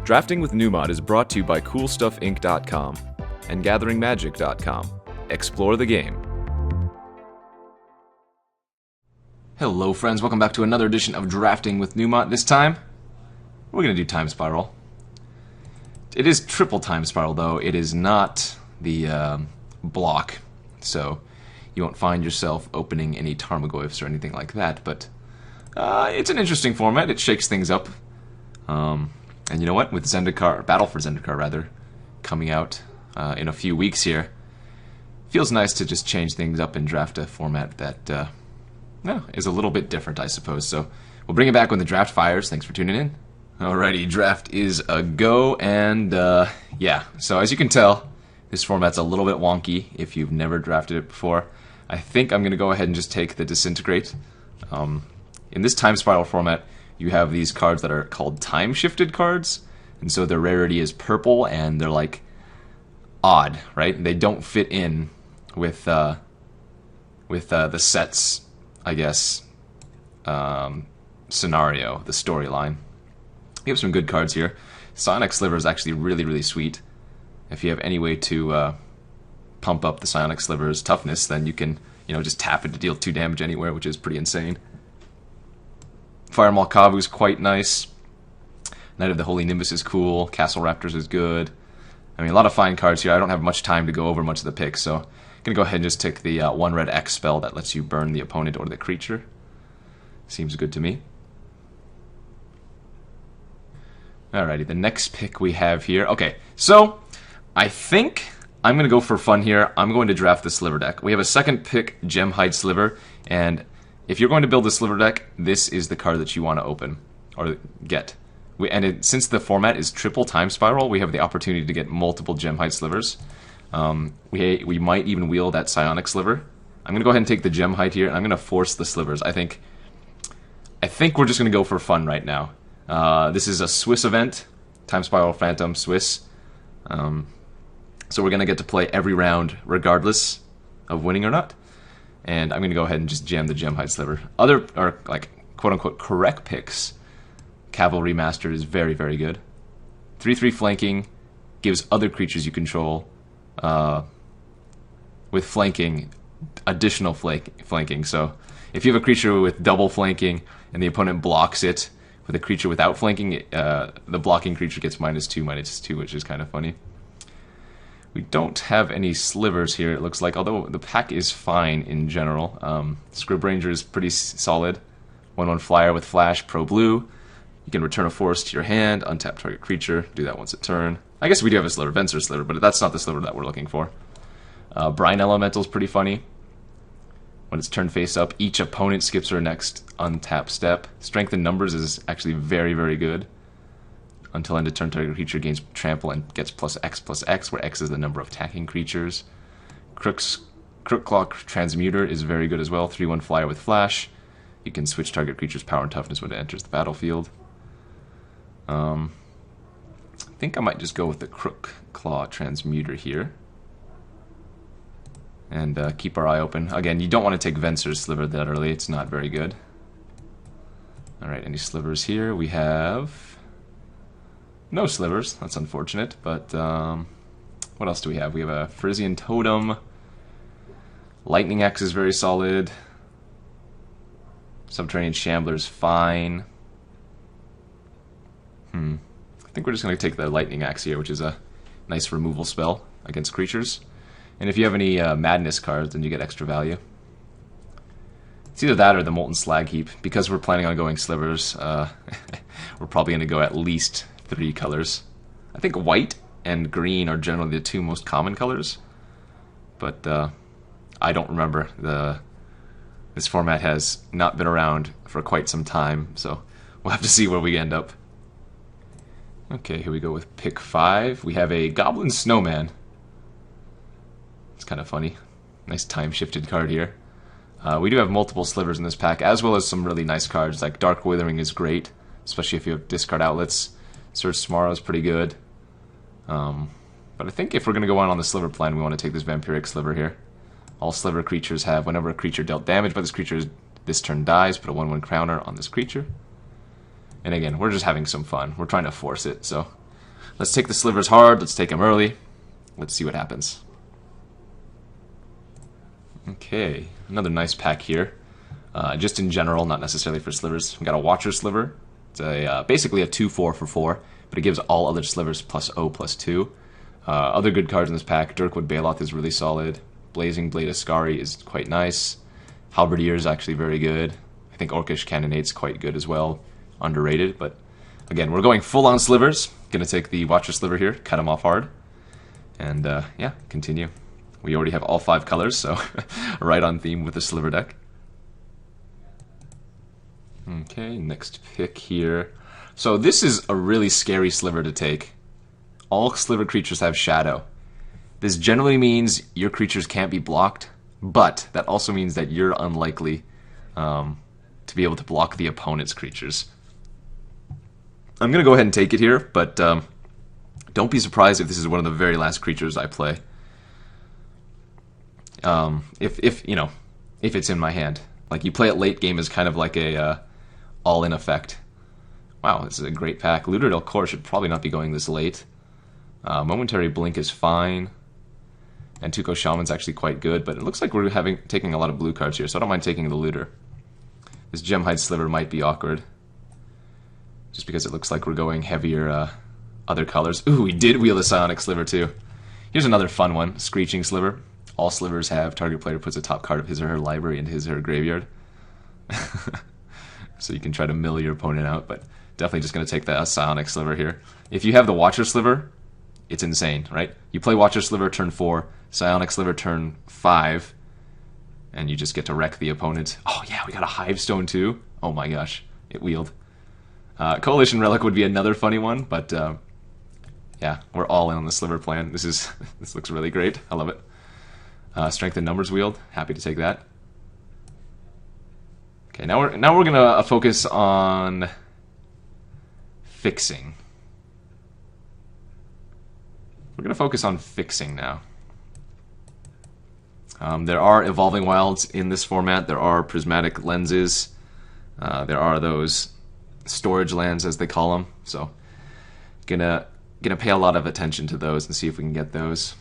Drafting with Numot is brought to you by CoolStuffInc.com and GatheringMagic.com. Explore the game. Hello friends, welcome back to another edition of Drafting with Numot. This time, we're going to do Time Spiral. It is triple Time Spiral though, it is not the block, so you won't find yourself opening any Tarmogoyfs or anything like that, but it's an interesting format, it shakes things up. And you know what, with Zendikar, Battle for Zendikar rather, coming out in a few weeks here, feels nice to just change things up and draft a format that is a little bit different, I suppose. So we'll bring it back when the draft fires. Thanks for tuning in. Alrighty, draft is a go, and yeah, so as you can tell, this format's a little bit wonky if you've never drafted it before. I think I'm going to go ahead and just take the Disintegrate. In this Time Spiral format, you have these cards that are called time-shifted cards, and so their rarity is purple, and they're like odd, right? They don't fit in with the sets, I guess, scenario, the storyline. We have some good cards here. Psionic Sliver is actually really, really sweet. If you have any way to pump up the Psionic Sliver's toughness, then you can, just tap it to deal 2 damage anywhere, which is pretty insane. Fire Malkavu is quite nice. Knight of the Holy Nimbus is cool. Castle Raptors is good. I mean, a lot of fine cards here. I don't have much time to go over much of the picks, so I'm going to go ahead and just take the 1 red X spell that lets you burn the opponent or the creature. Seems good to me. Alrighty, the next pick we have here. Okay, so I think I'm going to go for fun here. I'm going to draft the Sliver deck. We have a second pick, Gemhide Sliver, and if you're going to build a Sliver deck, this is the card that you want to open, or get. Since the format is triple Time Spiral, we have the opportunity to get multiple Gemhide Slivers. We might even wheel that Psionic Sliver. I'm going to go ahead and take the Gemhide here, and I'm going to force the Slivers. I think we're just going to go for fun right now. This is a Swiss event, Time Spiral Phantom Swiss. So we're going to get to play every round regardless of winning or not. And I'm going to go ahead and just jam the Gemhide Sliver. Other, or like, quote-unquote, correct picks. Cavalry Master is very, very good. 3/3 flanking gives other creatures you control, with flanking, additional flanking. So if you have a creature with double flanking and the opponent blocks it with a creature without flanking, the blocking creature gets -2/-2, which is kind of funny. We don't have any Slivers here, it looks like, although the pack is fine in general. Scrib Ranger is pretty solid. 1/1 flyer with flash, pro blue. You can return a forest to your hand, untap target creature, do that once a turn. I guess we do have a Sliver, Venser Sliver, but that's not the Sliver that we're looking for. Brine Elemental is pretty funny. When it's turned face up, each opponent skips their next untap step. Strength in numbers is actually very, very good. Until end of turn, target creature gains trample and gets +X/+X, where X is the number of attacking creatures. Crookclaw Transmuter is very good as well. 3/1 flyer with flash. You can switch target creature's power and toughness when it enters the battlefield. I think I might just go with the Crookclaw Transmuter here. And keep our eye open. Again, you don't want to take Venser's Sliver that early. It's not very good. Alright, any Slivers here? We have no Slivers. That's unfortunate, but what else do we have? We have a Frisian Totem. Lightning Axe is very solid. Subterranean Shambler's fine. I think we're just going to take the Lightning Axe here, which is a nice removal spell against creatures. And if you have any Madness cards, then you get extra value. It's either that or the Molten Slag Heap. Because we're planning on going Slivers, we're probably going to go at least 3 colors. I think white and green are generally the 2 most common colors. But I don't remember. This format has not been around for quite some time, so we'll have to see where we end up. Okay, here we go with pick 5. We have a Goblin Snowman. It's kind of funny. Nice time-shifted card here. We do have multiple Slivers in this pack, as well as some really nice cards, like Dark Withering is great, especially if you have discard outlets. Surge Tomorrow is pretty good. But I think if we're going to go on the Sliver plan, we want to take this Vampiric Sliver here. All Sliver creatures have, whenever a creature dealt damage by this creature this turn dies, put a 1/1 counter on this creature. And again, we're just having some fun. We're trying to force it, so Let's take the slivers hard. Let's take them early. Let's see what happens. Okay, another nice pack here. Just in general, not necessarily for slivers. We got a Watcher Sliver. It's basically a 2/4 for 4, but it gives all other slivers +0/+2. Other good cards in this pack: Dirkwood Baloth is really solid. Blazing Blade Ascari is quite nice. Halberdier is actually very good. I think Orcish Cannonade's quite good as well. Underrated, but again, we're going full on slivers. Gonna take the Watcher Sliver here, cut him off hard, and yeah, continue. We already have all 5 colors, so right on theme with the sliver deck. Okay, next pick here. So this is a really scary sliver to take. All sliver creatures have shadow. This generally means your creatures can't be blocked, but that also means that you're unlikely to be able to block the opponent's creatures. I'm going to go ahead and take it here, but don't be surprised if this is one of the very last creatures I play. If it's in my hand. Like, you play it late game as kind of like a all-in effect. Wow, this is a great pack. Looted il-Kor should probably not be going this late. Momentary Blink is fine. And Tuco Shaman's actually quite good, but it looks like we're taking a lot of blue cards here, so I don't mind taking the Looter. This Gemhide Sliver might be awkward, just because it looks like we're going heavier other colors. Ooh, we did wheel the Psionic Sliver too. Here's another fun one, Screeching Sliver. All slivers have target player puts a top card of his or her library into his or her graveyard. So you can try to mill your opponent out, but definitely just going to take the Psionic Sliver here. If you have the Watcher Sliver, it's insane, right? You play Watcher Sliver turn 4, Psionic Sliver turn 5, and you just get to wreck the opponent. Oh yeah, we got a Hivestone too. Oh my gosh, it wheeled. Coalition Relic would be another funny one, but yeah, we're all in on the Sliver plan. This looks really great. I love it. Strength and Numbers wheeled. Happy to take that. Okay, now we're gonna focus on fixing. We're gonna focus on fixing now. There are Evolving Wilds in this format. There are Prismatic Lenses. There are those storage lands, as they call them. So, gonna pay a lot of attention to those and see if we can get those.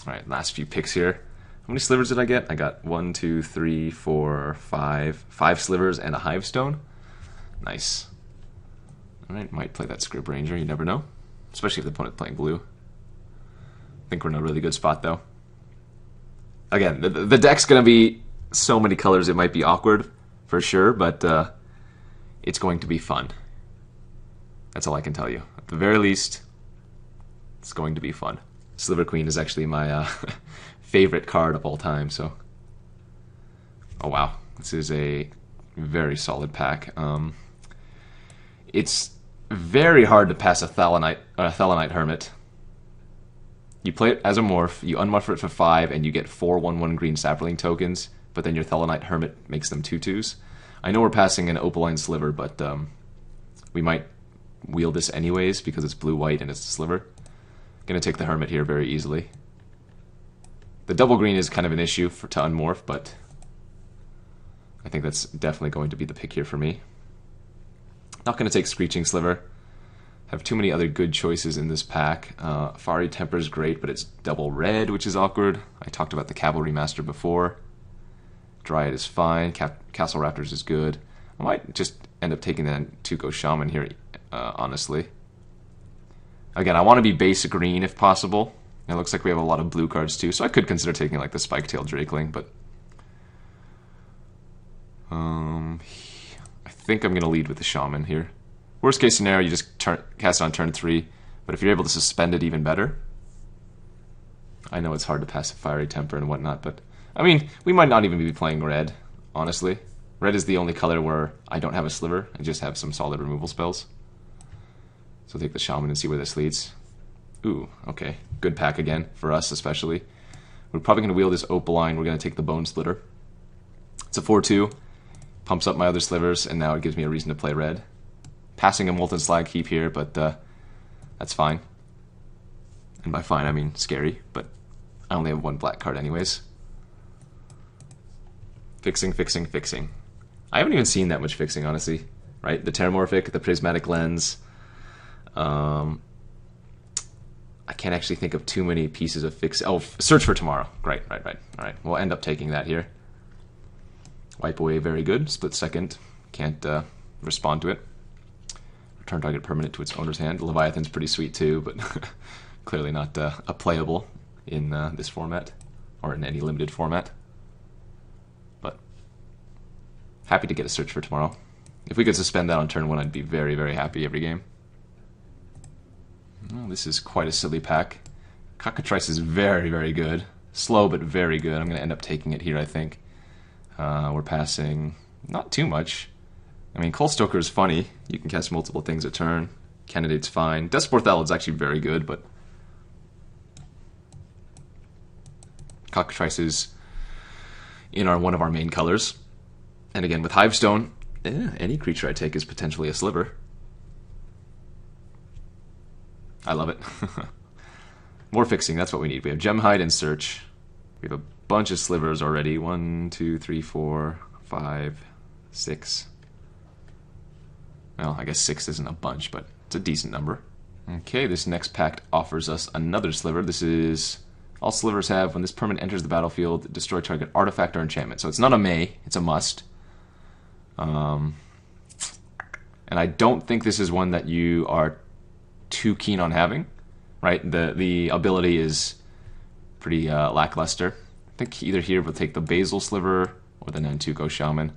All right, last few picks here. How many slivers did I get? I got 1, 2, 3, 4, 5. 5 slivers and a Hivestone. Nice. All right, might play that Script Ranger. You never know, especially if the opponent's playing blue. I think we're in a really good spot, though. Again, the deck's going to be so many colors it might be awkward, for sure, but it's going to be fun. That's all I can tell you. At the very least, it's going to be fun. Sliver Queen is actually my favorite card of all time, so... Oh wow, this is a very solid pack. It's very hard to pass a Thelonite Hermit. You play it as a morph, you unmorph it for 5, and you get 4 1/1 green Sapperling tokens, but then your Thelonite Hermit makes them 2/2s. I know we're passing an Opaline Sliver, but we might wheel this anyways because it's blue-white and it's a sliver. Gonna take the Hermit here very easily. The double green is kind of an issue to unmorph, but I think that's definitely going to be the pick here for me. Not gonna take Screeching Sliver. Have too many other good choices in this pack. Fiery Temper is great, but it's double red, which is awkward. I talked about the Cavalry Master before. Dryad is fine. Castle Raptors is good. I might just end up taking that Tuco Shaman here, honestly. Again, I want to be basic green if possible. It looks like we have a lot of blue cards too, so I could consider taking like the Spike-tailed Drakeling, but I think I'm going to lead with the Shaman here. Worst case scenario, you just cast it on turn 3, but if you're able to suspend it, even better. I know it's hard to pass a Fiery Temper and whatnot, but I mean, we might not even be playing red, honestly. Red is the only color where I don't have a sliver, I just have some solid removal spells. So take the Shaman and see where this leads. Ooh, okay. Good pack again, for us especially. We're probably going to wheel this Opaline. We're going to take the Bonesplitter. It's a 4/2. Pumps up my other slivers, and now it gives me a reason to play red. Passing a Molten Slag Heap here, but that's fine. And by fine, I mean scary, but I only have 1 black card anyways. Fixing, fixing, fixing. I haven't even seen that much fixing, honestly. right? The Terramorphic, the Prismatic Lens. I can't actually think of too many pieces of fix. Oh, Search for Tomorrow. Right. All right, we'll end up taking that here. Wipe Away, very good. Split Second, can't respond to it. Return target permanent to its owner's hand. Leviathan's pretty sweet too, but clearly not a playable in this format, or in any limited format. But happy to get a Search for Tomorrow. If we could suspend that on turn 1, I'd be very, very happy every game. Oh, this is quite a silly pack. Cockatrice is very, very good. Slow, but very good. I'm going to end up taking it here, I think. We're passing not too much. I mean, Cold Stoker is funny. You can cast multiple things a turn. Candidate's fine. Desport Thalad's actually very good, but Cockatrice is in one of our main colors. And again, with Hivestone, any creature I take is potentially a Sliver. I love it. More fixing, that's what we need. We have Gemhide and Search. We have a bunch of Slivers already. 1, 2, 3, 4, 5, 6. Well, I guess 6 isn't a bunch, but it's a decent number. Okay, this next pack offers us another Sliver. This is... all Slivers have, when this permanent enters the battlefield, destroy target artifact or enchantment. So it's not a may, it's a must. And I don't think this is one that you are too keen on having, right? The ability is pretty lackluster. I think either here we'll take the Basil Sliver or the Nantuko Shaman.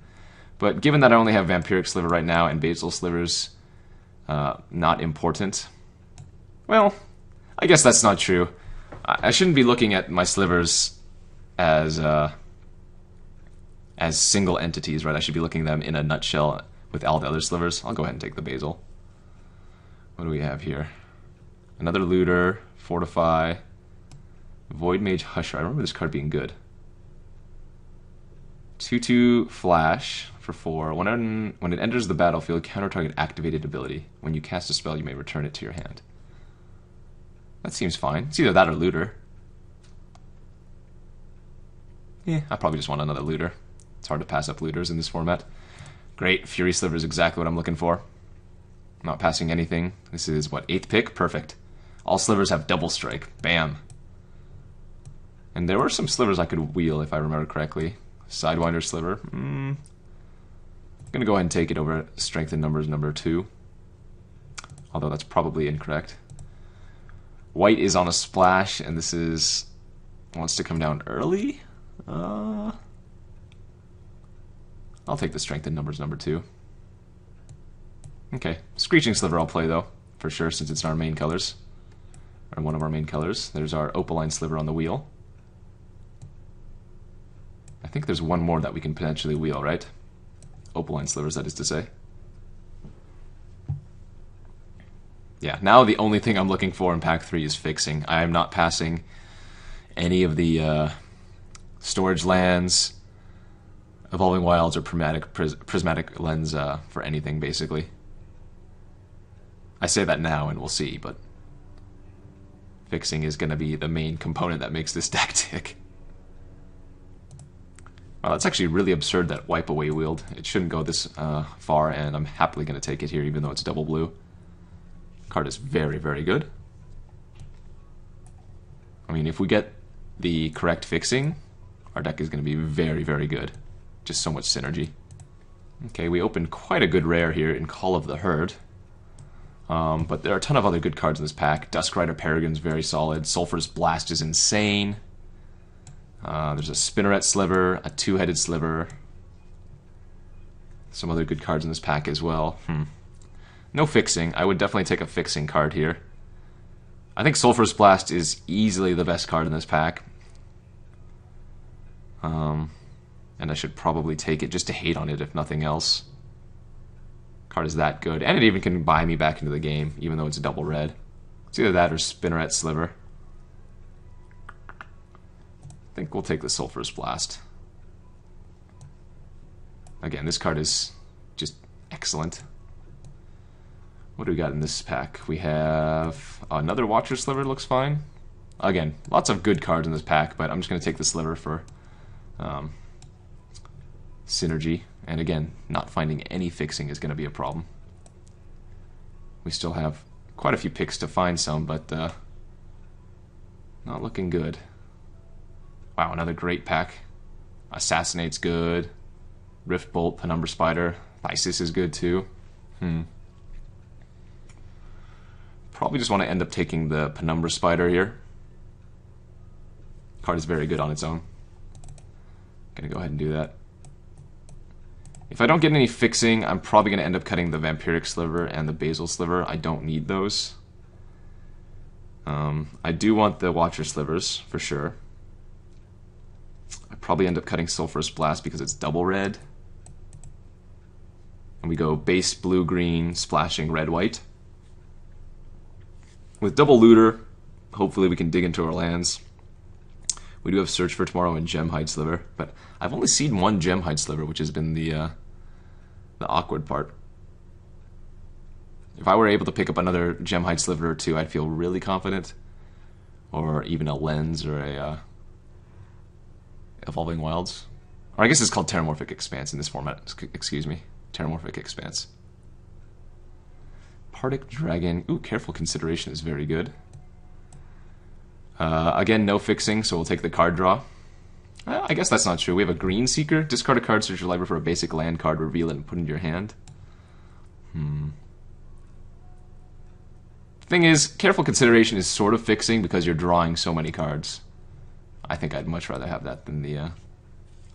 But given that I only have Vampiric Sliver right now and Basil Sliver's not important, well, I guess that's not true. I shouldn't be looking at my Slivers as single entities, right? I should be looking at them in a nutshell with all the other Slivers. I'll go ahead and take the Basil. What do we have here? Another Looter, Fortify, Void Mage Husher. I remember this card being good. 2/2 Flash for 4. When it enters the battlefield, counter target activated ability. When you cast a spell, you may return it to your hand. That seems fine. It's either that or Looter. Yeah, I probably just want another Looter. It's hard to pass up Looters in this format. Great, Fury Sliver is exactly what I'm looking for. I'm not passing anything. This is, what, 8th pick? Perfect. All Slivers have Double Strike. Bam. And there were some Slivers I could wheel, if I remember correctly. Sidewinder Sliver. I'm going to go ahead and take it over Strength in Numbers number 2. Although that's probably incorrect. White is on a splash, and this is... wants to come down early? I'll take the Strength in Numbers number 2. Okay, Screeching Sliver I'll play though, for sure, since it's in our main colors. Or one of our main colors. There's our Opaline Sliver on the wheel. I think there's one more that we can potentially wheel, right? Opaline Slivers, that is to say. Yeah, now the only thing I'm looking for in pack 3 is fixing. I am not passing any of the storage lands, Evolving Wilds, or Prismatic Lens for anything, basically. I say that now and we'll see, but fixing is going to be the main component that makes this deck tick. Wow, that's actually really absurd that Wipe Away wheeled. It shouldn't go this far, and I'm happily going to take it here, even though it's double blue. Card is very, very good. I mean, if we get the correct fixing, our deck is going to be very, very good. Just so much synergy. Okay, we opened quite a good rare here in Call of the Herd. But there are a ton of other good cards in this pack. Duskrider Peregrine's very solid. Sulphur's Blast is insane. There's a Spinner Sliver, a two-headed Sliver. Some other good cards in this pack as well. No fixing. I would definitely take a fixing card here. I think Sulphur's Blast is easily the best card in this pack. And I should probably take it just to hate on it, if nothing else. Card is that good. And it even can buy me back into the game, even though it's a double red. It's either that or Spinner Sliver. I think we'll take the Sulphur's Blast. Again, this card is just excellent. What do we got in this pack? We have another Watcher Sliver, looks fine. Again, lots of good cards in this pack, but I'm just going to take the Sliver for synergy. And again, not finding any fixing is going to be a problem. We still have quite a few picks to find some, but not looking good. Wow, another great pack. Assassinate's good. Rift Bolt, Penumbra Spider. Thysis is good too. Probably just want to end up taking the Penumbra Spider here. Card is very good on its own. Gonna go ahead and do that. If I don't get any fixing, I'm probably gonna end up cutting the Vampiric Sliver and the Basal Sliver. I don't need those. I do want the Watcher Slivers for sure. I probably end up cutting Sulphurous Blast because it's double red. And we go base blue-green, splashing red-white. With double looter, hopefully we can dig into our lands. We do have Search for Tomorrow and Gemhide Sliver, but I've only seen one Gemhide Sliver, which has been the awkward part. If I were able to pick up another Gemhide Sliver or two, I'd feel really confident. Or even a Lens or a Evolving Wilds. Or I guess it's called Terramorphic Expanse in this format. Excuse me. Terramorphic Expanse. Partic Dragon. Ooh, Careful Consideration is very good. Again, no fixing, so we'll take the card draw. I guess that's not true. We have a Greenseeker. Discard a card, search your library for a basic land card, reveal it, and put it in your hand. Thing is, Careful Consideration is sort of fixing because you're drawing so many cards. I think I'd much rather have that than the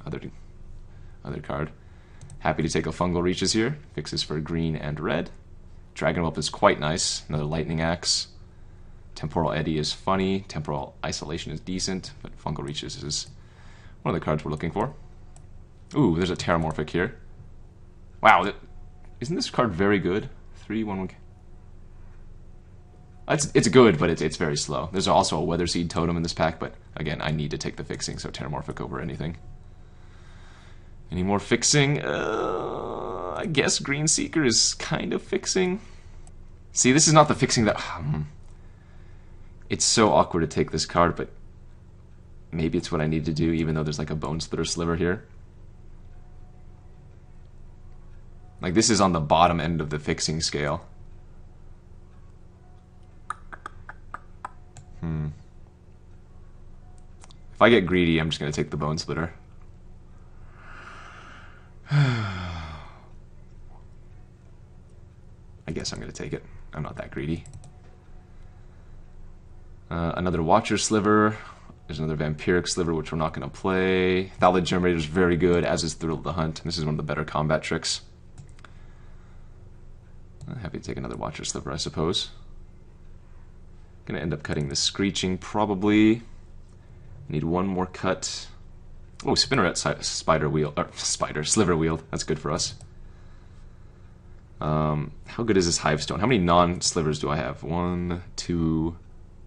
other card. Happy to take a Fungal Reaches here. Fixes for green and red. Dragon Whelp is quite nice. Another Lightning Axe. Temporal Eddy is funny. Temporal Isolation is decent, but Fungal Reaches is one of the cards we're looking for. Ooh, there's a Terramorphic here. Wow, isn't this card very good? 3/1/1. It's good, but it's very slow. There's also a Weather Seed Totem in this pack, but again, I need to take the fixing, so Terramorphic over anything. Any more fixing? I guess Greenseeker is kind of fixing. See, this is not the fixing that... It's so awkward to take this card, but maybe it's what I need to do, even though there's like a Bonesplitter Sliver here. Like, this is on the bottom end of the fixing scale. If I get greedy, I'm just going to take the Bonesplitter. I guess I'm going to take it. I'm not that greedy. Another Watcher Sliver. There's another Vampiric Sliver, which we're not going to play. Thelonite Hermit is very good, as is Thrill of the Hunt. This is one of the better combat tricks. I'm happy to take another Watcher Sliver, I suppose. Gonna end up cutting the Screeching, probably. Need one more cut. Oh, Spinner Spider Wheel, or Spider Sliver Wield. That's good for us. How good is this Hivestone? How many non-slivers do I have? 1, 2,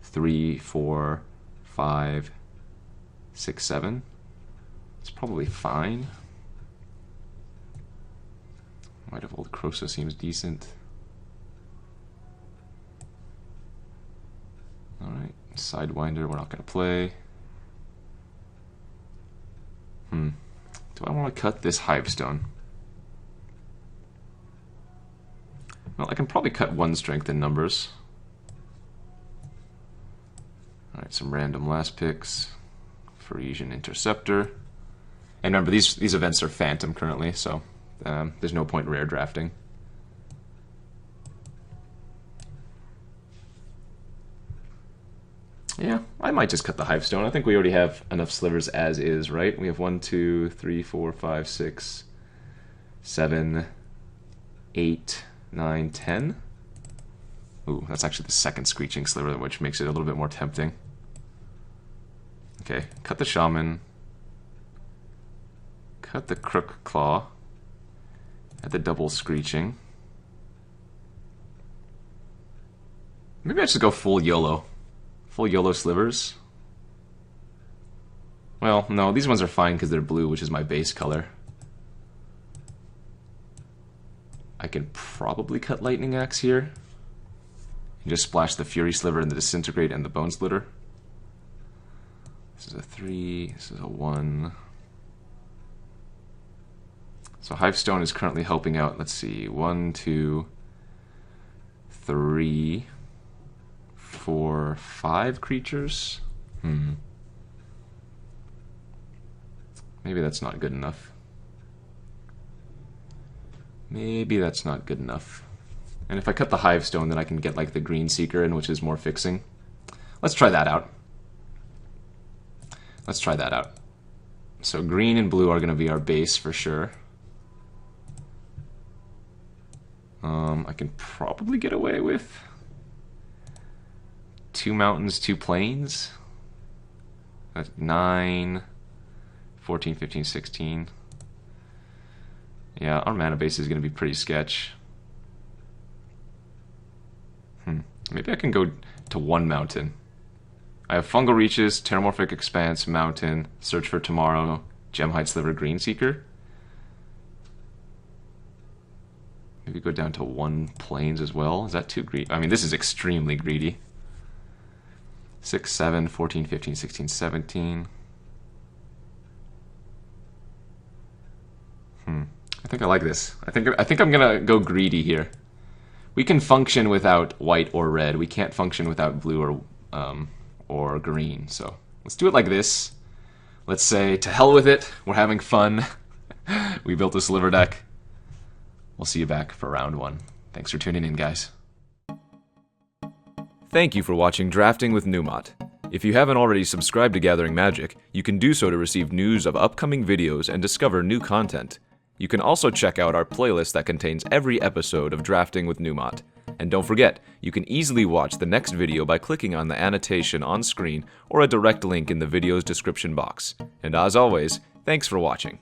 3, 4, 5, 6, 7. It's probably fine. Might have Old Croso seems decent. Alright, Sidewinder, we're not going to play. Do I want to cut this Hivestone? Well, I can probably cut one strength in numbers. Alright, some random last picks. Frisian Interceptor. And remember, these events are phantom currently, so there's no point in rare drafting. Yeah, I might just cut the Hivestone. I think we already have enough slivers as is, right? We have 1, 2, 3, 4, 5, 6, 7, 8, 9, 10. Ooh, that's actually the second Screeching Sliver, which makes it a little bit more tempting. Okay, cut the Shaman. Cut the Crook Claw. At the double Screeching. Maybe I should go full YOLO. Full YOLO slivers. Well, no, these ones are fine because they're blue, which is my base color. I can probably cut Lightning Axe here. And just splash the Fury Sliver and the Disintegrate and the Bonesplitter. This is a 3, this is a 1. So Hivestone is currently helping out, let's see, 1, 2, 3, 4, 5 creatures? Maybe that's not good enough. Maybe that's not good enough. And if I cut the Hivestone, then I can get like the Greenseeker in, which is more fixing. Let's try that out. Let's try that out. So green and blue are going to be our base for sure. I can probably get away with 2 mountains, 2 plains. That's 9, 14, 15, 16. Yeah, our mana base is going to be pretty sketch. Maybe I can go to 1 mountain. I have Fungal Reaches, Terramorphic Expanse, Mountain, Search for Tomorrow, Gemhide Sliver, Greenseeker. Maybe go down to 1 plains as well. Is that too greedy? I mean, this is extremely greedy. 6, 7, 14, 15, 16, 17. I think I like this. I think I'm gonna go greedy here. We can function without white or red. We can't function without blue or green. So let's do it like this. Let's say, to hell with it. We're having fun. We built a Sliver deck. We'll see you back for round 1. Thanks for tuning in, guys. Thank you for watching Drafting with Numot. If you haven't already subscribed to Gathering Magic, you can do so to receive news of upcoming videos and discover new content. You can also check out our playlist that contains every episode of Drafting with Numot. And don't forget, you can easily watch the next video by clicking on the annotation on screen or a direct link in the video's description box. And as always, thanks for watching.